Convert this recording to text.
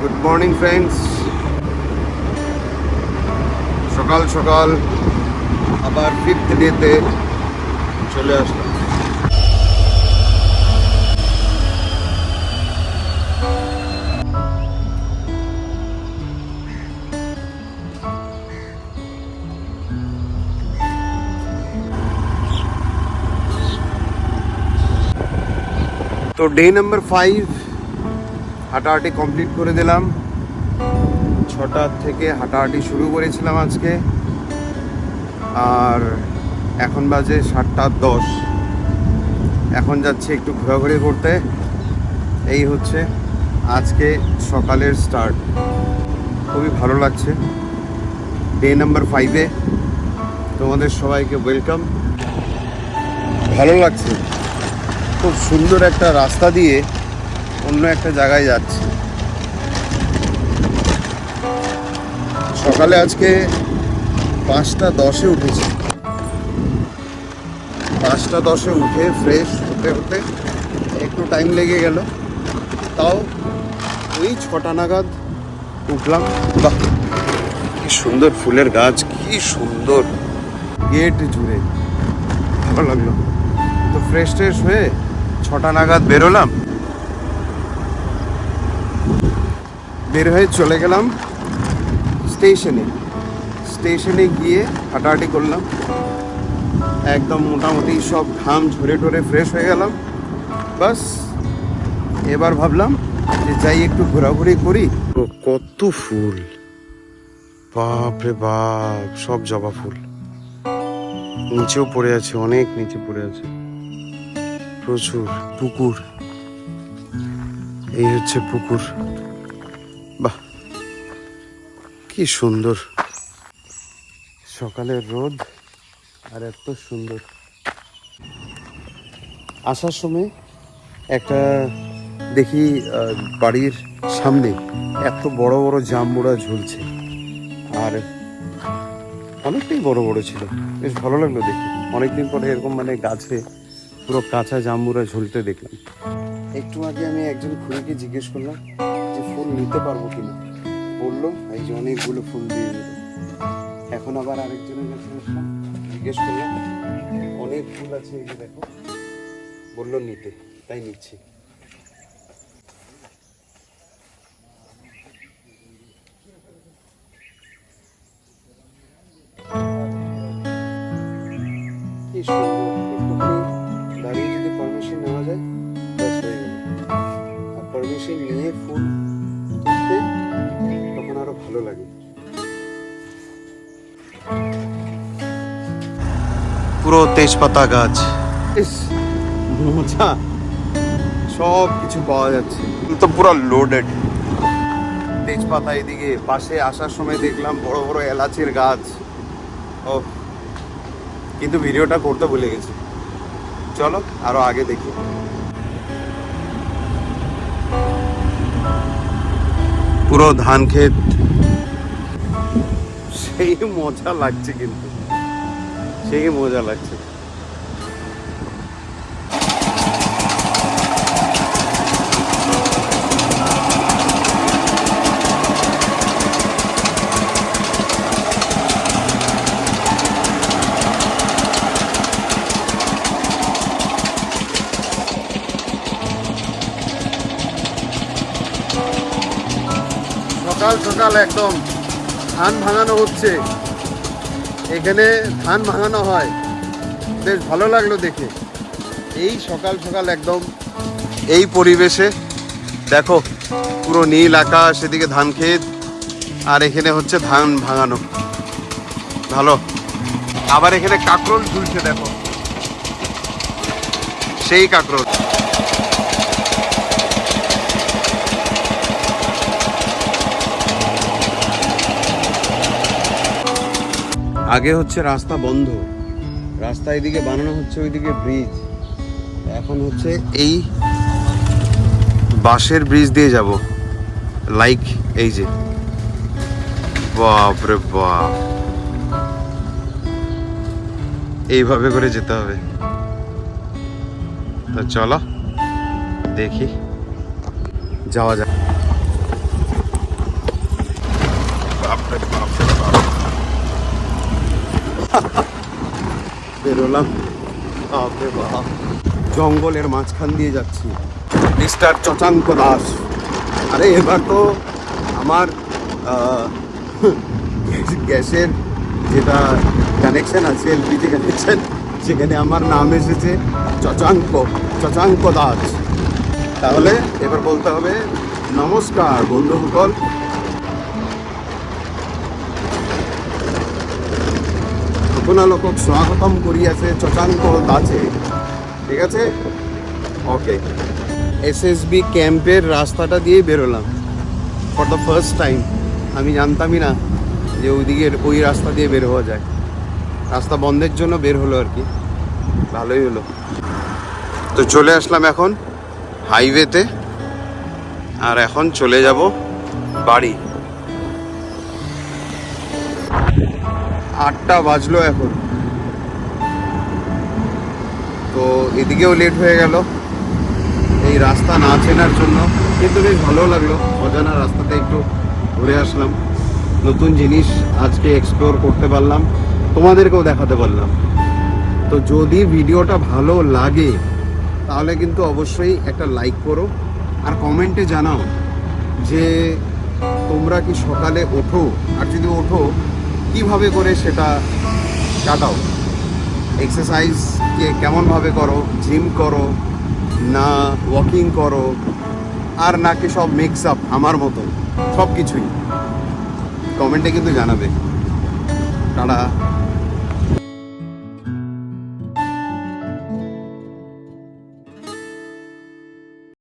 Good morning friends, সকাল সকাল আবার ফিফথ ডেতে চলে আসলাম। তো ডে নাম্বার 5 হাঁটাহাঁটি কমপ্লিট করে দিলাম। 6টা থেকে হাঁটাহাঁটি শুরু করেছিলাম আজকে, আর এখন বাজে 7:10। এখন যাচ্ছি একটু ঘোরাঘুরি করতে। এই হচ্ছে আজকে সকালের স্টার্ট। খুবই ভালো লাগছে। ডে নাম্বার 5-এ তোমাদের সবাইকে ওয়েলকাম। ভালো লাগছে, খুব সুন্দর একটা রাস্তা দিয়ে অন্য একটা জায়গায় যাচ্ছি। সকালে আজকে 5:10-এ উঠেছি। 5:10-এ উঠে ফ্রেশ হতে হতে একটু টাইম লেগে গেল, তাও ওই 6টা নাগাদ উঠলাম। বাহ, কি সুন্দর ফুলের গাছ, কি সুন্দর গেট জুড়ে, ভালো লাগলো। তো ফ্রেশ ট্রেশ হয়ে 6টা নাগাদ বেরোলাম। বের হয়ে চলে গেলাম স্টেশনে গিয়ে হাঁটাহাঁটি করলাম। একদম মোটামুটি সব ঘাম ঝরে টরে ফ্রেশ হয়ে গেলাম। বাস এবার ভাবলাম যে যাই একটু ঘোরাঘুরি করি। কত ফুল, বাপ রে বাপ, সব জবা ফুল। নিচেও পড়ে আছে, অনেক নিচে পড়ে আছে, প্রচুর। পুকুর, এই হচ্ছে পুকুর। বাহ, কি সুন্দর সকালের রোদ, আর এত সুন্দর। আসার সময় একটা দেখি বাড়ির সামনে এত বড় বড় জামবুড়া ঝুলছে, আর অনেকটাই বড় বড় ছিল। বেশ ভালো লাগলো দেখি। অনেকদিন পরে এরকম মানে গাছে পুরো কাঁচা জামবুড়া ঝুলতে দেখলাম। একটু আগে আমি একজন খুঁড়িকে জিজ্ঞেস করলাম যে ফুল নিতে পারবো কিনা। বললো এই যে অনেকগুলো ফুল দিয়ে দিল। এখন আবার আরেকজনের কাছে আসলাম, জিজ্ঞেস করলাম অনেক ফুল আছে, এই যে দেখো। বললো নিতে, তাই নিচ্ছি। কি সুন্দর, একটুখানি দাঁড়িয়ে যদি পারমিশন নেওয়া যায় ব্যাস হয়ে গেল। আর পারমিশন নিয়ে ফুল তুলতে তখন আরো ভালো লাগে। পুরো তেজপাতা গাছ, মোচা, সব কিছু পাওয়া যাচ্ছে। তো পুরো লোডেড তেজপাতা। এদিকে পাশে আসার সময় দেখলাম বড় বড় এলাচের গাছ। ও, কিন্তু ভিডিওটা করতে ভুলে গেছি। চলো আরো আগে দেখি। পুরো ধান ক্ষেত, সেই মজা লাগছে, কিন্তু সেই মজা লাগছে। সকাল সকাল একদম ধান ভাঙানো হচ্ছে। এখানে ধান ভাঙানো হয়, বেশ ভালো লাগলো দেখে। এই সকাল সকাল একদম এই পরিবেশে দেখো, পুরো নীল আকাশ, এদিকে ধান ক্ষেত, আর এখানে হচ্ছে ধান ভাঙানো। ভালো। আবার এখানে কাঁকরোল ঝুলছে, দেখো, সেই কাঁকরোল। আগে হচ্ছে রাস্তা বন্ধ, রাস্তা এদিকে বানানো হচ্ছে, ওইদিকে ব্রিজ। এখন হচ্ছে এই বাঁশের ব্রিজ দিয়ে যাব, লাইক এই যে। বাপ রে বাপ, এইভাবে করে যেতে হবে। তো চলো দেখি, যাওয়া যাক। বেরোলাম, বাপরে বাপ, জঙ্গলের মাঝখান দিয়ে যাচ্ছি। মিস্টার চচাঙ্ক দাস। আরে এবার তো আমার গ্যাসের যেটা কানেকশন আছে, এলপিজি কানেকশন, সেখানে আমার নাম এসেছে চচাঙ্ক দাস। তাহলে এবার বলতে হবে নমস্কার বন্ধুসকল। আপোনালোকক স্বাগতম করি আছে চচাঙ্ক দাসে, ঠিক আছে? ওকে, এসএসবি ক্যাম্পের রাস্তাটা দিয়েই বেরোলাম ফর দ্য ফার্স্ট টাইম। আমি জানতামই না যে ওই রাস্তা দিয়ে বের হওয়া যায়। রাস্তা বন্ধের জন্য বের হলো আর কি, ভালোই হলো। তো চলে আসলাম এখন হাইওয়েতে, আর এখন চলে যাব বাড়ি। 8টা বাজলো এখন, তো এদিকেও লেট হয়ে গেল এই রাস্তা না চেনার জন্য, কিন্তু বেশ ভালো লাগলো। অজানা রাস্তাতে একটু ঘুরে আসলাম, নতুন জিনিস আজকে এক্সপ্লোর করতে পারলাম, তোমাদেরকেও দেখাতে পারলাম। তো যদি ভিডিওটা ভালো লাগে তাহলে কিন্তু অবশ্যই একটা লাইক করো, আর কমেন্টে জানাও যে তোমরা কি সকালে ওঠো, আর যদি ওঠো কিভাবে করে সেটা কাটাও। এক্সারসাইজ কেমনভাবে করো, জিম করো না ওয়াকিং করো, আর নাকি সব মিক্স আপ আমার মতো, সব কিছুই কমেন্টে কিন্তু জানাবে। টাটা।